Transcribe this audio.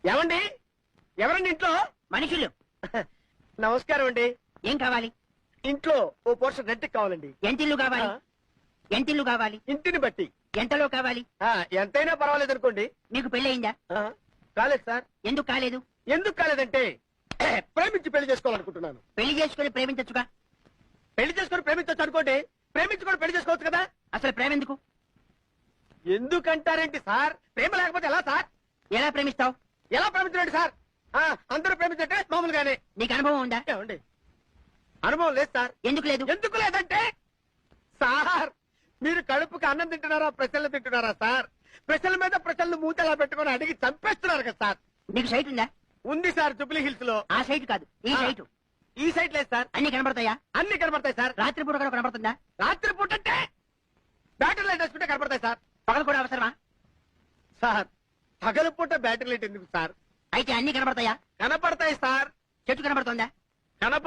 ఏమండి? ఎవరండి ఇంట్లో? మనుషులు. నమస్కారం అండి. ఏం కావాలి? ఇంట్లో ఓ పోర్షన్ రెంట్కి కావాలండి. ఎంతిల్లు కావాలి? ఆ. ఎంతిల్లు కావాలి? ఇంటిని బట్టి ఎంతలో కావాలి? ఎంతైనా పర్వాలేదు అనుకోండి. మీకు పెళ్ళయిందా? కాలేదు సార్. ఎందుకు కాలేదు? ఎందుకు కాలేదంటే ప్రేమించి పెళ్లి చేసుకోవాలనుకుంటున్నాను. పెళ్లి చేసుకుని ప్రేమించచ్చుగా. పెళ్లి చేసుకొని ప్రేమించవచ్చు అనుకోండి. ప్రేమించుకొని పెళ్లి చేసుకోవచ్చు కదా. అసలు ప్రేమ ఎందుకు? ఎందుకంటారేంటి సార్? ప్రేమ లేకపోతే ఎలా సార్? ఎలా ప్రేమిస్తావు? ఎలా ప్రేమించండి సార్? అందరూ ప్రేమించంటే మామూలుగానే. నీకు అనుభవం ఉందా? ఏమండి? అనుభవం లేదు సార్. ఎందుకు లేదు? ఎందుకు లేదంటే సార్, మీరు కడుపుకి అన్నం తింటున్నారా, ప్రశ్నలు తింటున్నారా సార్? ప్రశ్నల మీద ప్రశ్నలు మూతలా పెట్టుకుని అడిగి చంపేస్తున్నారు కదా సార్. నీకు సైట్ ఉందా? ఉంది సార్, జూబ్లీ హిల్స్ లో. ఆ సైట్ కాదు, ఈ సైట్. ఈ సైట్ లేదు సార్. అన్ని కనబడతాయా? అన్ని కనబడతాయి సార్. రాత్రి పూట కూడా కనబడుతుందా? రాత్రి పూట అంటే బ్యాటరీ లైట్ వేసుకుంటే కనబడతాయి సార్. పగలు కూడా అవసరమా? సార్, పగల పూట బ్యాటరీ లైట్ ఎందుకు సార్? అయితే అన్ని కనబడతాయా? కనపడతాయి సార్. చెట్టు కనబడుతుందా? కనపడ